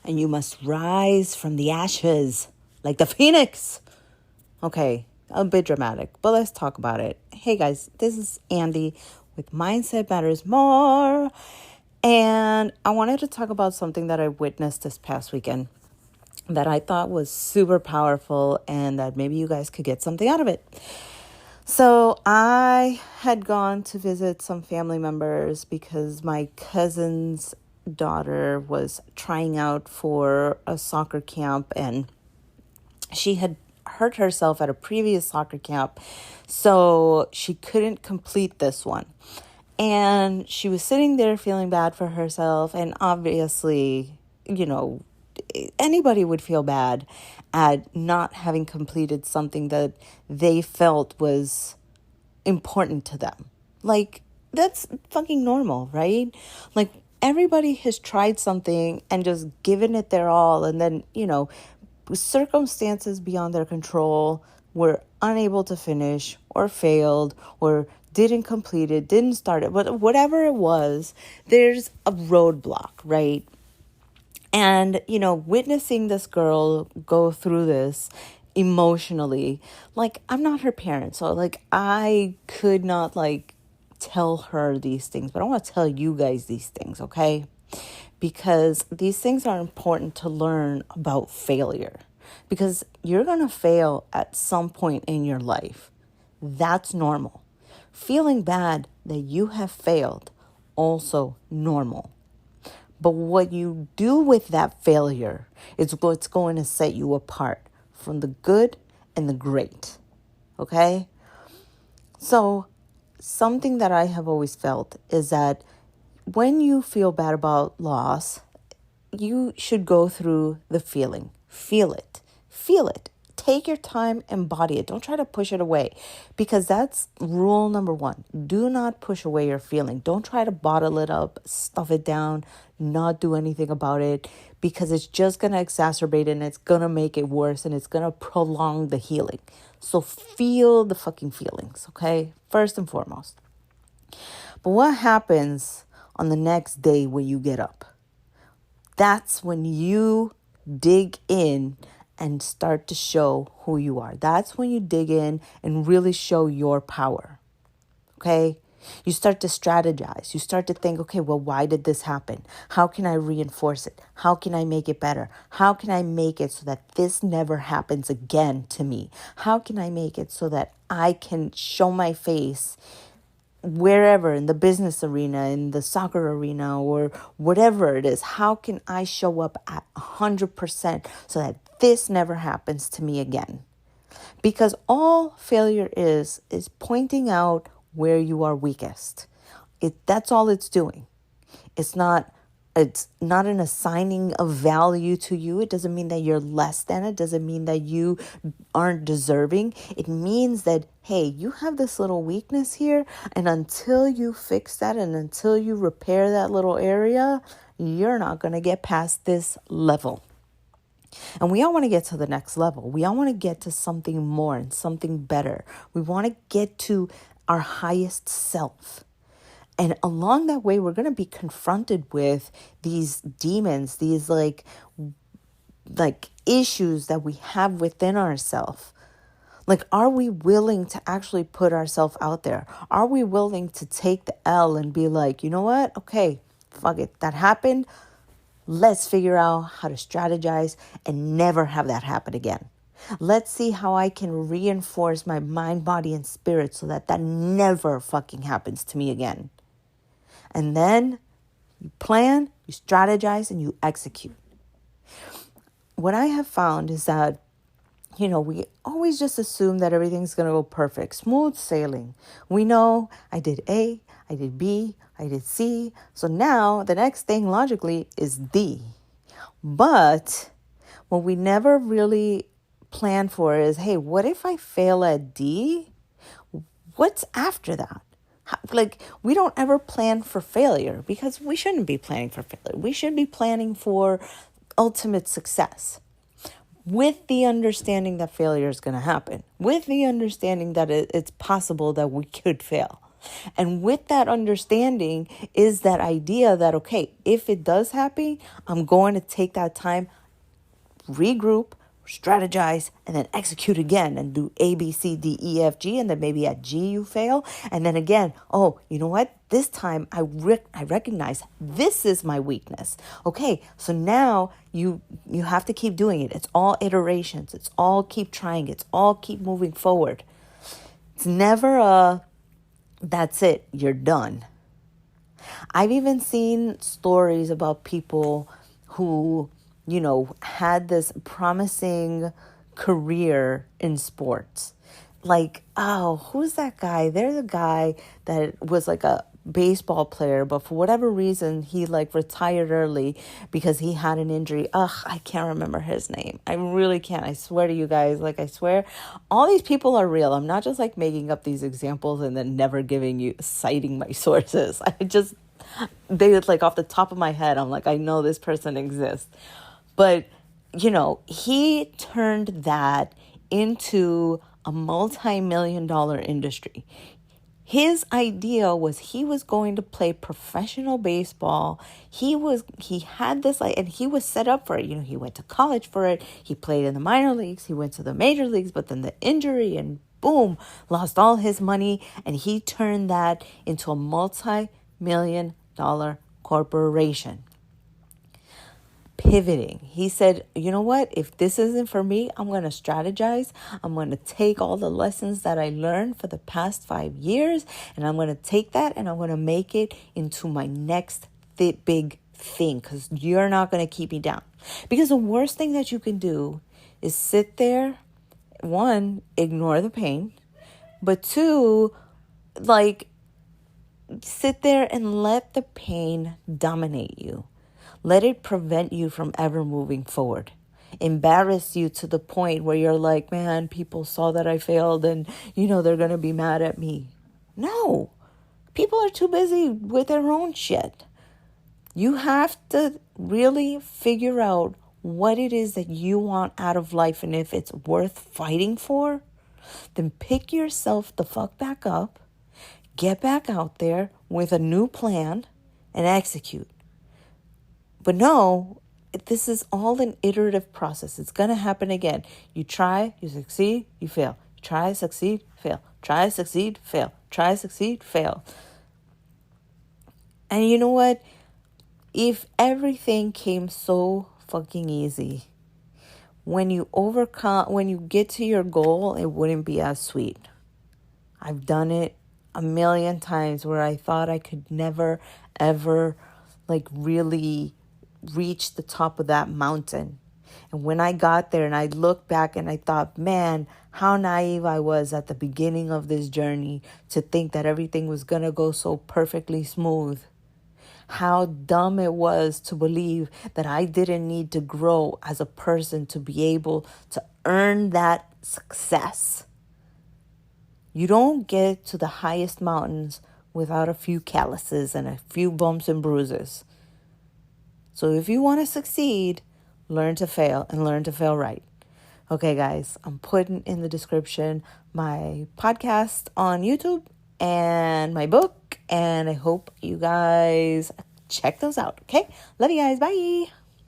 and you must rise from the ashes like the phoenix. Okay, a bit dramatic, but let's talk about it. Hey guys, this is Andy with Mindset Matters More, and I wanted to talk about something that I witnessed this past weekend that I thought was super powerful and that maybe you guys could get something out of it. So I had gone to visit some family members because my cousin's daughter was trying out for a soccer camp, and she had hurt herself at a previous soccer camp, so she couldn't complete this one. And she was sitting there feeling bad for herself, and obviously, anybody would feel bad at not having completed something that they felt was important to them. Like, that's fucking normal, right? Like, everybody has tried something and just given it their all, and then, circumstances beyond their control were unable to finish or failed or didn't complete it, didn't start it, but whatever it was, there's a roadblock, right? And, witnessing this girl go through this emotionally, like, I'm not her parent. So, like, I could not, tell her these things. But I want to tell you guys these things, okay? Because these things are important to learn about failure. Because you're going to fail at some point in your life. That's normal. Feeling bad that you have failed, also normal. But what you do with that failure is what's going to set you apart from the good and the great. Okay? So something that I have always felt is that when you feel bad about loss, you should go through the feeling. Feel it. Feel it. Take your time, embody it. Don't try to push it away, because that's rule number one. Do not push away your feeling. Don't try to bottle it up, stuff it down, not do anything about it, because it's just going to exacerbate it and it's going to make it worse and it's going to prolong the healing. So feel the fucking feelings, okay? First and foremost. But what happens on the next day when you get up? That's when you dig in and start to show who you are. That's when you dig in and really show your power. Okay? You start to strategize. You start to think, okay, well, why did this happen? How can I reinforce it? How can I make it better? How can I make it so that this never happens again to me? How can I make it so that I can show my face wherever, in the business arena, in the soccer arena, or whatever it is? How can I show up at 100% so that this never happens to me again? Because all failure is pointing out where you are weakest. That's all it's doing. It's not an assigning of value to you. It doesn't mean that you're less than. It doesn't mean that you aren't deserving. It means that, hey, you have this little weakness here, and until you fix that and until you repair that little area, you're not going to get past this level. And we all want to get to the next level. We all want to get to something more and something better. We want to get to our highest self. And along that way, we're going to be confronted with these demons, these like issues that we have within ourselves. Like, are we willing to actually put ourselves out there? Are we willing to take the L and be like, you know what? Okay, fuck it. That happened. Let's figure out how to strategize and never have that happen again. Let's see how I can reinforce my mind, body, and spirit so that never fucking happens to me again. And then you plan, you strategize, and you execute. What I have found is that, we always just assume that everything's going to go perfect, smooth sailing. We know I did A, I did B, I did C. So now the next thing logically is D. But what we never really plan for is, hey, what if I fail at D? What's after that? We don't ever plan for failure, because we shouldn't be planning for failure. We should be planning for ultimate success, with the understanding that failure is going to happen, with the understanding that it's possible that we could fail. And with that understanding is that idea that, okay, if it does happen, I'm going to take that time, regroup, strategize, and then execute again and do A, B, C, D, E, F, G. And then maybe at G you fail. And then again, oh, you know what? This time I recognize this is my weakness. Okay, so now you have to keep doing it. It's all iterations. It's all keep trying. It's all keep moving forward. It's never that's it, you're done. I've even seen stories about people who, had this promising career in sports. Like, oh, who's that guy? There's a guy that was like a baseball player, but for whatever reason, he like retired early because he had an injury. Ugh, I can't remember his name. I really can't. I swear to you guys, I swear, all these people are real. I'm not just like making up these examples and then never citing my sources. They like off the top of my head, I'm like, I know this person exists. But, he turned that into a multi-million-dollar industry. His idea was he was going to play professional baseball. He had this, and he was set up for it. He went to college for it. He played in the minor leagues. He went to the major leagues, but then the injury and boom, lost all his money. And he turned that into a multi-million-dollar corporation. Pivoting. He said, you know what? If this isn't for me, I'm going to strategize. I'm going to take all the lessons that I learned for the past 5 years, and I'm going to take that and I'm going to make it into my next big thing, because you're not going to keep me down. Because the worst thing that you can do is sit there, one, ignore the pain, but two, sit there and let the pain dominate you. Let it prevent you from ever moving forward. Embarrass you to the point where you're like, man, people saw that I failed and, they're going to be mad at me. No, people are too busy with their own shit. You have to really figure out what it is that you want out of life. And if it's worth fighting for, then pick yourself the fuck back up, get back out there with a new plan and execute. But no, this is all an iterative process. It's going to happen again. You try, you succeed, you fail. Try, succeed, fail. Try, succeed, fail. Try, succeed, fail. And you know what? If everything came so fucking easy, when you get to your goal, it wouldn't be as sweet. I've done it a million times where I thought I could never, ever, really reach the top of that mountain. And when I got there and I looked back and I thought, man, how naive I was at the beginning of this journey to think that everything was going to go so perfectly smooth. How dumb it was to believe that I didn't need to grow as a person to be able to earn that success. You don't get to the highest mountains without a few calluses and a few bumps and bruises. So if you want to succeed, learn to fail and learn to fail right. Okay, guys, I'm putting in the description my podcast on YouTube and my book, and I hope you guys check those out. Okay, love you guys. Bye.